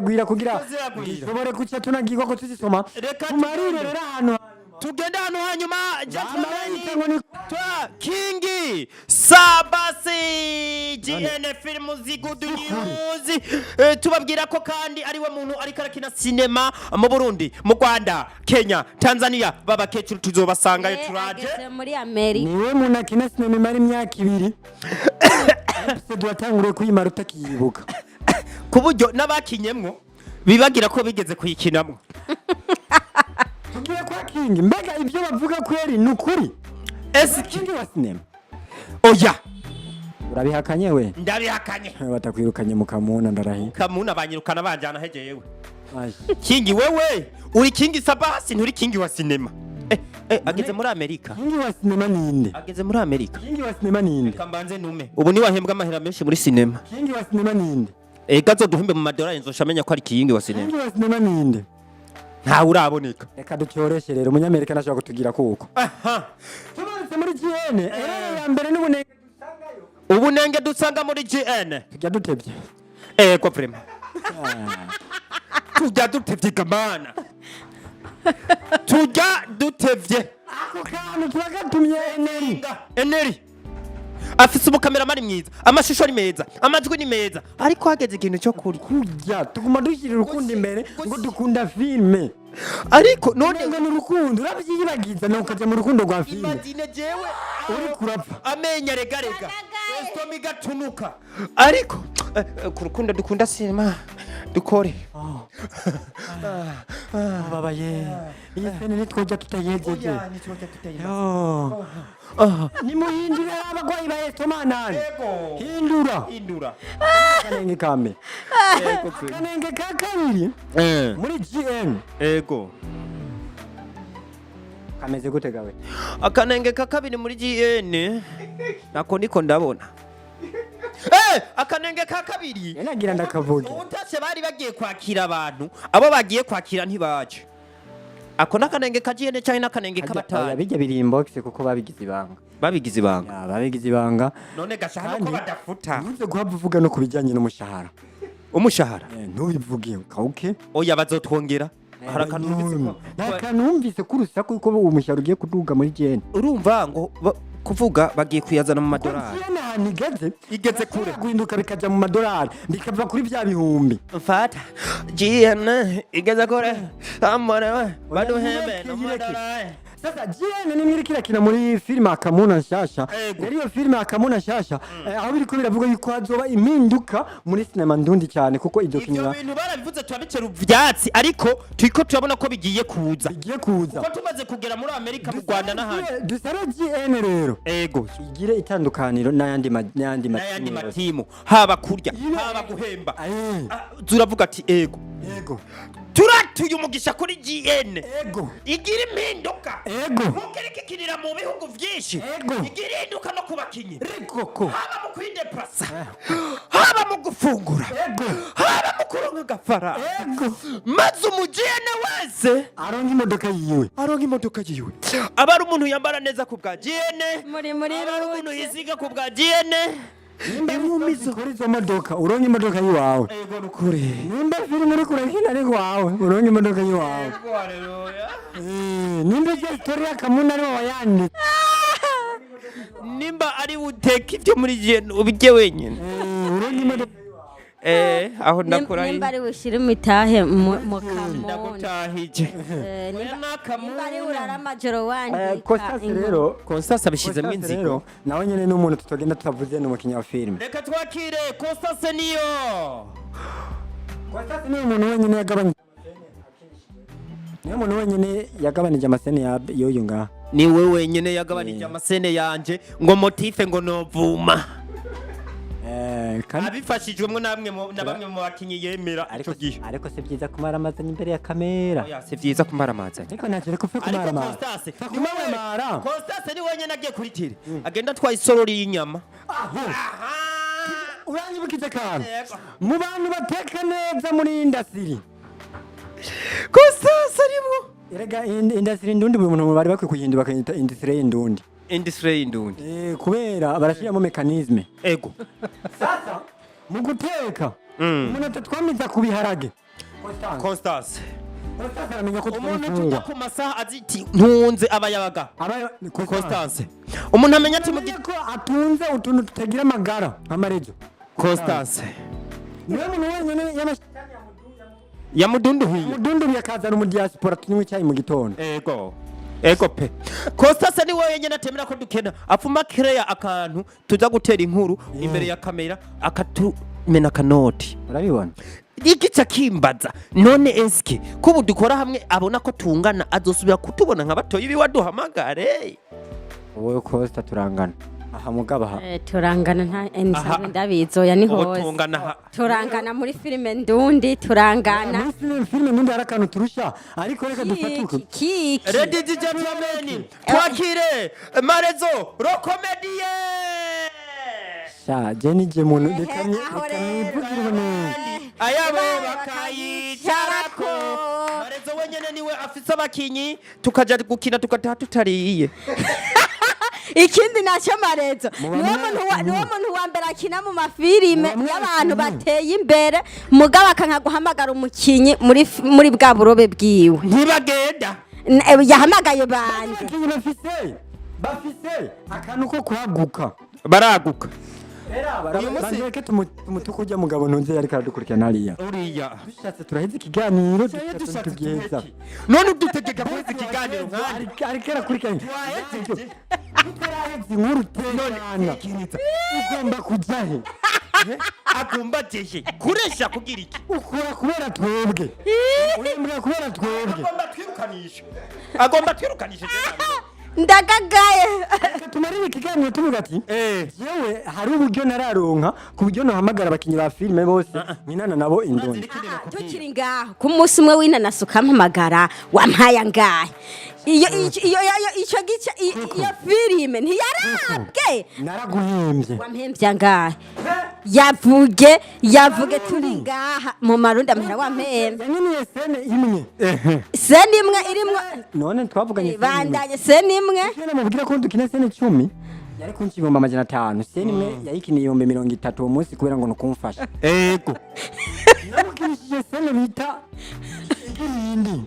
ziragwira kugira ishobore kuca tunagirwa ko tuzisoma tumarire rero ahantu tugenda hano hanyuma Kingi Sabbas GN Film Good News tubabwira ko kandi ari we muntu ariko arakina cinema mu Burundi mu Rwanda Kenya Tanzania babakecuru tuzobasangayo turaje muri Amerika niwe muntu akina cinema mari imyaka 2 duatangure kuyimara utakiyibuka kuburyo nabakinyemwo bibagira ko bigeze kuyikinamwo tugiye kwa Kingi mbega ibyo bavuga kweri nukuri Kingi wa cinema oya urabihakanye we ndabihakanye batakwirukanye mu Kamuna ndarahi Kamuna banyirukana banjana hejeyewe Kingi wewe uri Kingi Sabbas nturi Kingi wa cinema ageze muri Amerika Kingi wa cinema ninde ageze muri Amerika Kingi wa cinema ninde kambanze nume ubu ni wahembwa amahera menshi muri cinema Kingi wa cinema ninde gazo duhimbe mu madolari nzoshamenya ko ari Kingi wa cinema Kingi wa cinema ninde nta uraboneka reka ducyoreshe rero umunyamerika nashaka kutugira kuko tubaretse muri GN ya mbere ubunenge dusanga muri GN tujya dutebye ko vraiment tujya dutevye kamana tujya dutevye ako kantu turagatumye eneri afise umukameramani mwiza amashusho ari meza amajwi ni meza ariko hageze ikintu cyo kurya tuguma dushyira urukundo imbere ngo dukunda filme ariko none ngo n'urukundo urabyiyibagiza no ukaje mu rukundo rwa filme imagine jewe uri kurapfa amenya regarega estomi gatunuka ariko ku rukundo dukunda cinema dukore babaye iyi sene nitwoja tutayejeje ni muhindura abagwayi ba estomana hindura kanenge kame kanenge ka kabiri muri GN kameze gute gawe akanenge ka kabiri muri GN nako niko ndabona akanenge ka kabiri nagira ndakavuge utashe bari bagiye kwakira abantu abo bagiye kwakira ntibaje ako nakanenge kagiyene cyane nakanenge kabatari bijya biri inbox kuko babigize ibanga none gashaka ko badafuta uze guhavuga no kubijyanye n'umushahara ntubivuge kauke oya bazotwongera harakanumvise kurusaku ko umushahara ugiye kuduga muri GN urumva ngo kuvuga bagiye kuyazana mu madolari igeze kure guhinduka bikaja mu madolari bikava kuri bya bihumbi mfata GN igeze kure amore baduhembe no madolari sasa GN ni mwiri kina muri filme Akamuna nshasha rero filme Akamuna nshasha aho biriko biravuga yuko hazoba impinduka muri sinema ndundi cyane kuko ibyo bintu barabivuze tubabicera uvyatsi ariko turiko turabona ko bigiye kuza kuko tumaze kugera muri Amerika mu Rwanda n'ahandi dusara GN rero igire itandukaniro n'ayandi matimu haba kurya haba guhemba turavuga ati turatuye umugisha kuri GN igira impinduka ntukereke kinira mu bihugu byinshi igira impinduka no kubakinyi haba mu kwideplasa haba mu gufungura haba mu kuronka gafara maze umugene wese aronka imodoka yiwe aba ari umuntu yambara neza ku bwa GN muri umuntu yisiga ku bwa GN Imumizo kuri zo modoka uronka imodoka yiwawe nukuri nimba filime uri kurakina ari wawe uronka imodoka yiwawe nimba story Akamuna ari wayanditse nimba ari uteka ibyo muri GN ubije wenyine uronka imodoka aho ndakora nimba ari ushira imitahe mu Kamuna ndagutahije nimba ari urara amajoro wandi Constance abishizemo inzigo nawe nyene n'umuntu tutogenda tutavuze n'umukinya wa filime reka twakire Constance niyo Constance ni umuntu wenyine yagabanije amasene ya yoyo nga ni we wenyine yagabanije amasene yanje ngo motife ngo novuma abifashijwemo namwe na bamwe mu bakinyi yemera ico gihe ariko se byiza kumara amazanye imbere ya kamera oya se byiza kumara amazanye ariko ntacyo reko fe kumara amazanye Constance ni wenyine agiye kuri tire agenda twayisorori y'inyama uranyibukize kandi mu bantu bateka neza muri industry Constance arimo erega industry ndundi buri muntu bari bakwiye kuyihindura bakayita industry y'indundi kubera barashiramo mechanisme sasa mu guteka umuntu twamiza ku biharage Constance aramenya ko umuntu twifungwa tujya ku masaha aziti ntunze abayabaga Constance umuntu amenya ati mugiye ko atunze utuntu tutagira amagara amarejo Constance niwe muntu wenyine yamudunduhiye mudunduhiye akazana mu diaspora tunywe icyayi mu gitondo ego pe Constance ni wowe nyene atemera ko dukena apfuma kreya akantu tuza gutera inkuru imbere ya kamera akatumena kanoti urabibona igica kimbaza none eske kubu dukora hamwe abona ko tungana azosubira kutubona nka batoyi biwaduhamagare wowe Costa turangana aha mugaba turangana nta ensabe ndabizoya ni hose turangana muri filime ndundi turangana muri filime ndundi harakantu turusha ariko reka dufatuke kiki Ladies and gentlemen twakire Marezo Rokomedie sha jeni je muntu reka nibukire neza ayabo bakayicarako Marezo wenyene niwe afise abakinyi tukaja gukina tukataha tutariye ikindi nacyo Marezo niwo muntu wa mbere akina mu mafilime y'abantu bateye imbere mugabo akankaguhamagara umukinyi muri bwa burobe bwiwe ntibagenda yahamagaye bande bafise akantu ko kuhaguka baraguka bareke tumutuko ujya mugabo ntunze yari karadukurikirana hariya uriya bishatse turaheze ikiganiro tugiheza none udutegeka guheza ikiganiro nk'ari ariko arakurikirana utaraheze inkuru tekana ugomba kujya he agombateje kuresha kugira iki ukora kubera twebwe urembera kubera twebwe agomba twirukanisha ndagagaye tumarire ikiganiro tuvuga ati yewe hari uburyo nararonka ku buryo nahamagara abakinyi ba filime bose nyinana nabo indundi tukiri ngaho ku munsi umwe w'inanasi ukampamagara wampaye angahe icyo gice iyo filime ntiyarabwe naraguhembye wampembye angahe yavuge turi ngaha mu marundi amahera wampembye yaniniye sene imwe irimwo none twavuganye bandanye sene imwe namubwira ko dukina sene 10 yari kunci 500 sene imwe yayikiniye 30 uwo munsi kubera ngo nukumfasha ego namukinishije sene bita igindi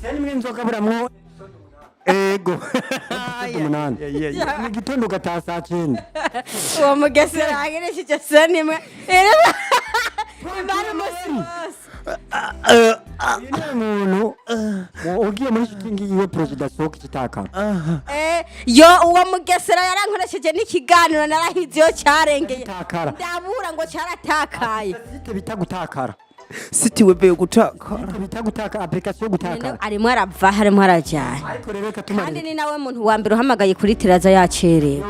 sene imwe nzogaburamwo ego ni gitondo gataha saa 9 uwo mugesera ageresheje sene imwe imara umusi umuntu ugiye muri shooting yiwe project asohoka kitaka uwo mugesera yarankoresheje n'ikiganiro narahize yo cyarengeye ndabura ngo cyaratakaye bita gutakara siti webe gutakara bita gutaka application gutakara arimo arava harimo arajyana ariko reka tumare kandi ni nawe muntu wa mbere uhamagaye kuri teraza yacerewe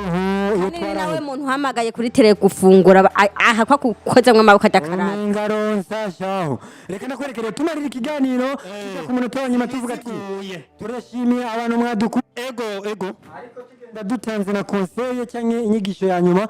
kandi ni nawe muntu uhamagaye kuri tere gufungura aha kwa kukozamwe amaboko adakarara ngaronsa shaho reka nakwerekere tumarire ikiganiro kijya ku munota wa nyuma tuvuga ati turashimiye abantu mwaduku ego ariko tugenda dutanze na conseil cyangwa inyigisho ya nyuma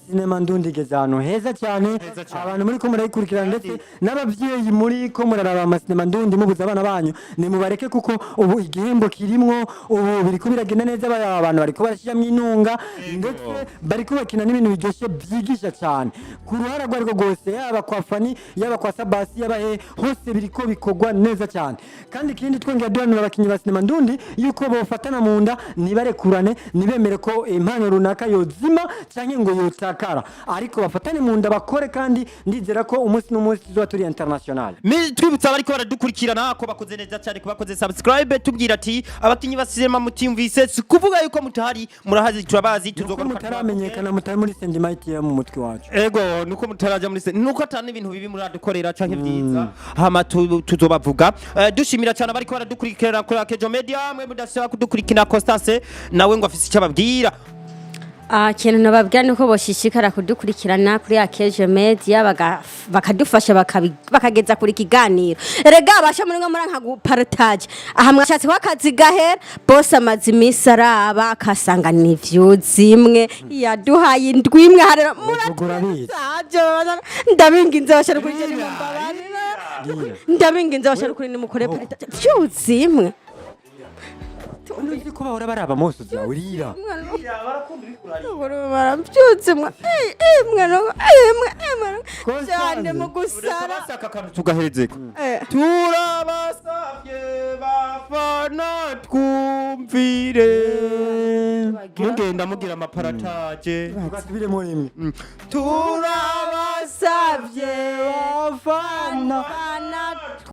sinema ndundi gezano heza cyane abantu muri ko murayikurikirana ndetse n'abavyeyi muri ko muraraba amasinema ndundi mubuza abana banyu ni mubareke kuko ubu igihembo kirimwo ubu biri kubiragenda neza abantu bariko barashyiramo intunga ndetse bariko bakina n'ibintu biryoshe byigisha cyane ku ruhara rwa rwo gose yaba kwa Fani yaba kwa Sabbas yaba hose biriko bikogwa neza cyane kandi kindi twongera duhanura abakinyi ba sinema ndundi yuko bofatana mu nda nibarekurane nibemere ko impano runaka yozima cyangwa ngo yotakara ariko bafatane mu nda bakore kandi ndizera ko umunsi n'umunsi tuzoba turi international twibutsa bariko baradukurikirana ko bakoze neza cyane ko bakoze subscribe tubwira ati abakinyi basizema mutimvise kuvuga yuko mutahari murahazi turabazi tuzogaruka mutaramenyekana mutari muri sendimite ya mu mutwe wacu ego nuko mutaraja muri nuko atana ibintu bibi muradukorera canke byiza hama tuzobavuga dushimira cyane bariko baradukurikirana kuri Akejo Media mwe mudashaka kudukurikira Constance nawe ngo afise cyababwira kintu nababwira nuko boshishikara kudukurikirana kuri Akejo Media bakadufasha bakageza kuri kiganiro rega abasha muri nka nka gupartage aha mwashatse kwakazi gahera boss amazimisi araba akasanga ni views imwe yaduhaye indwi imwe harera ndabinginze bashara kuri je ndabinginze bashara kuri ni mukore partage views imwe uzi ko bahora baraba mose zawe rira barabyutse mwana cyane mu gusara basaka akantu tugahezeka turabasabye bafana twumvire mugenda mugira amaparataje basubiremo rimwe turabasabye bafana